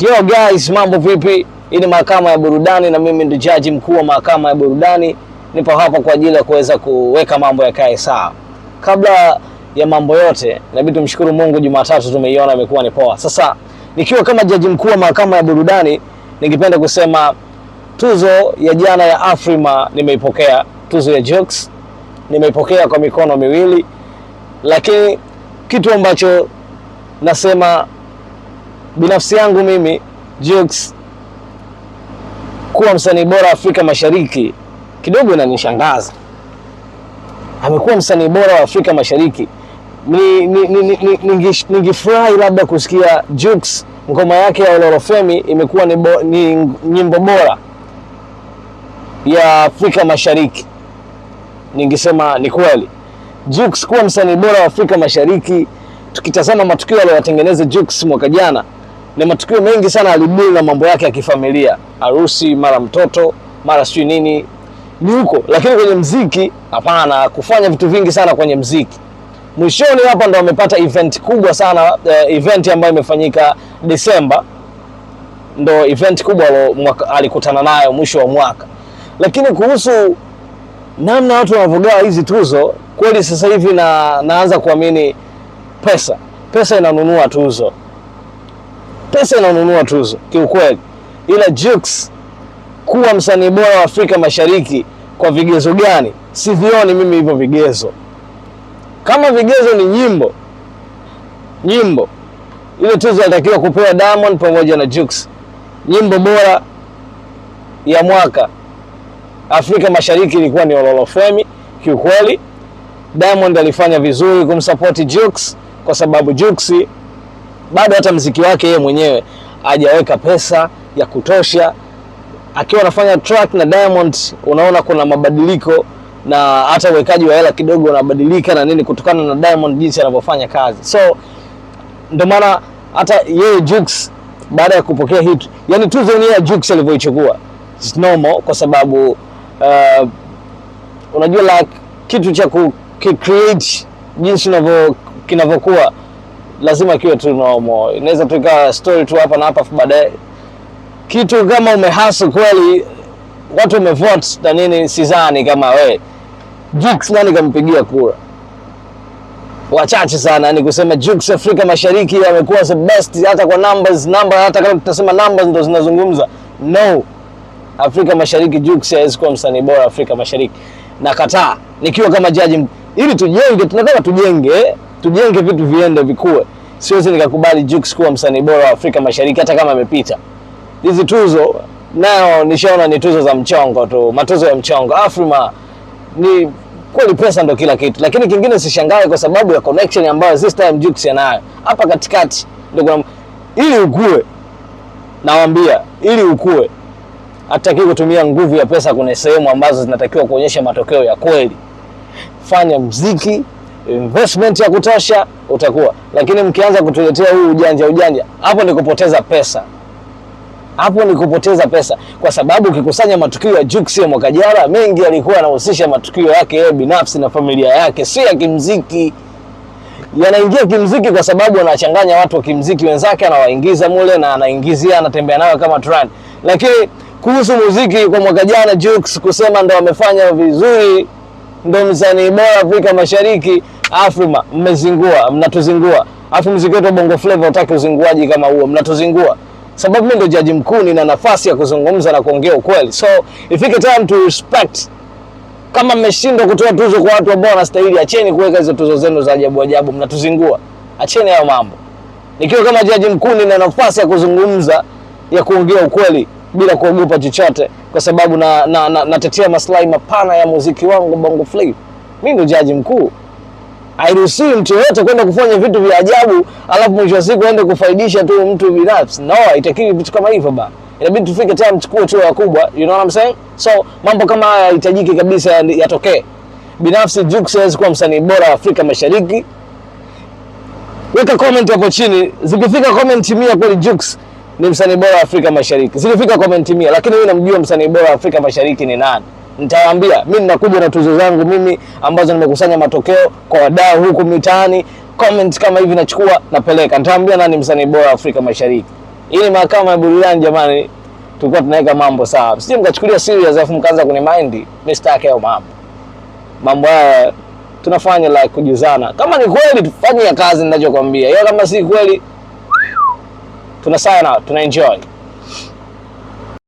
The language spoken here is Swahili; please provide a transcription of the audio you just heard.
Yo guys, mambo vipi? Hii ni Mahakama ya Burudani na mimi ndo jaji mkuu wa Mahakama ya Burudani. Nipo hapa kwa ajili ya kuweza kuweka mambo yakae sawa. Kabla ya mambo yote, inabidi tumshukuru Mungu, Jumatatu tumeiona imekuwa ni poa. Sasa nikiwa kama jaji mkuu wa Mahakama ya Burudani, ningependa kusema tuzo ya jana ya Afrima nimeipokea, tuzo ya Jux nimeipokea kwa mikono miwili. Lakini kitu ambacho nasema binafsi yangu mimi, Jux kuwa msanii bora Afrika Mashariki kidogo inanishangaza. Amekuwa msanii bora wa Afrika Mashariki. Ningefurahi labda kusikia Jux ngoma yake ya Olorofemi imekuwa ni nyimbo bora ya Afrika Mashariki. Ningesema ni kweli. Jux kuwa msanii bora wa Afrika Mashariki, tukitazama matukio aliyotengeneza Jux mwaka jana, ni matukio mengi sana alibuni na mambo yake ya kifamilia, harusi, mara mtoto, mara sijui nini, ni huko. Lakini kwenye mziki hapana, kufanya vitu vingi sana kwenye mziki. Mwishoni hapa ndo amepata event kubwa sana, event ambayo imefanyika Desemba, ndo event kubwa alikutana nayo mwisho wa mwaka. Lakini kuhusu namna watu wanavogawa hizi tuzo, kweli sasa hivi naanza kuamini pesa inanunua tuzo. Pesa inanunua tuzo kiukweli. Ila Jux kuwa msanii bora wa Afrika Mashariki kwa vigezo gani? Sivioni mimi hivyo vigezo. Kama vigezo ni nyimbo, ile tuzo inatakiwa kupewa Diamond pamoja na Jux. Nyimbo bora ya mwaka Afrika Mashariki ilikuwa ni Olorofemi. Kiukweli Diamond alifanya vizuri kumsupport Jux, kwa sababu Jux bado hata mziki wake yeye mwenyewe hajaweka pesa ya kutosha. Akiwa anafanya track na Diamond, unaona kuna mabadiliko, na hata uwekaji wa hela kidogo unabadilika na nini, kutokana na Diamond jinsi anavyofanya kazi. So ndio maana hata yeye Jux baada ya kupokea hit, yani tuzo ni ya Jux alivyoichukua, it's normal, kwa sababu unajua like kitu cha create jinsi kinavyokuwa lazima kiwe tu normal. Inaweza tuika story tu hapa na hapa, baadaye kitu kama umehasu kweli, watu wamevote na nini, sidhani kama we Jux nani kampigia kura. Wachache sana ni kusema Jux Afrika Mashariki amekuwa the best, hata kwa numbers, hata kama tutasema numbers ndo zinazungumza. No, Afrika Mashariki Jux hawezi kuwa msanii bora Afrika Mashariki. Nakataa. Nikiwa kama jaji, ili tunataka tujenge vitu viende vikue. Siwezi nikakubali Jux kuwa msanii bora wa Afrika Mashariki hata kama amepita. Hizi tuzo nao nishaona ni tuzo za mchongo tu, matuzo ya mchongo. Afrima ni kweli pesa ndo kila kitu, lakini kingine sishangae kwa sababu ya connection ambayo this time Jux anayo hapa katikati. Ndio ili ukue, nawaambia, ili ukue hataki kutumia nguvu ya pesa kwenye sehemu ambazo zinatakiwa kuonyesha matokeo ya kweli. Fanya mziki, investment ya kutosha, utakuwa. Lakini mkianza kutuletea huu ujanja, hapo ni kupoteza pesa. Kwa sababu ukikusanya matukio ya Jux ya mwaka jana, mengi yalikuwa yanahusisha matukio yake yeye binafsi na familia yake, sio ya kimziki. Yanaingia kimziki kwa sababu anachanganya watu wa kimziki wenzake, anawaingiza mule na anaingizia, anatembea nayo kama trend. Lakini kuhusu muziki kwa mwaka jana, Jux kusema ndo amefanya vizuri, ndo msanii bora Afrika Mashariki, Afrima, mnatuzingua. Afu muziki wetu Bongo Flava utaki uzinguaji kama huo, mnatuzingua. Sababu mimi ndo jaji mkuu, nina nafasi ya kuzungumza na kuongea ukweli. So ifike time to respect. Kama mmeshindwa kutoa tuzo kwa watu ambao wanastahili, acheni kuweka hizo tuzo zenu za ajabu, mnatuzingua. Acheni hayo mambo. Nikiwa kama jaji mkuu, nina nafasi ya kuzungumza, ya kuongea ukweli bila kuogopa chochote, kwa sababu natetea maslahi mapana ya muziki wangu Bongo Flava. Mimi ndo jaji mkuu. Hairuhusiwi mtu yote kwenda kufanya vitu vya ajabu alafu mwisho wa siku aende kufaidisha tu mtu binafsi. No, itakiwi vitu kama hivyo bana. Inabidi tufike time tukue tu wakubwa, you know what I'm saying? So mambo kama haya yahitajiki kabisa yatokee. Binafsi Jux hawezi kuwa msanii bora wa Afrika Mashariki. Weka comment hapo chini. Zikifika comment 100 kweli Jux ni msanii bora wa Afrika Mashariki. Zikifika comment 100, lakini wewe unamjua msanii bora wa Afrika Mashariki ni nani? Nitawaambia. Mimi ninakuja na tuzo zangu mimi ambazo nimekusanya matokeo kwa wadau huko mitaani. Comment kama hivi nachukua napeleka. Nitawaambia nani msanii bora wa Afrika Mashariki. Hii ni mahakama ya burudani jamani. Tulikuwa tunaweka mambo sawa. Sije mkachukulia serious afu mkaanza kuni mind. Mimi sitaki hayo mambo. Mambo haya tunafanya like kujuzana. Kama ni kweli tufanye kazi ninachokwambia. Kama si kweli tuna sign out, tuna enjoy.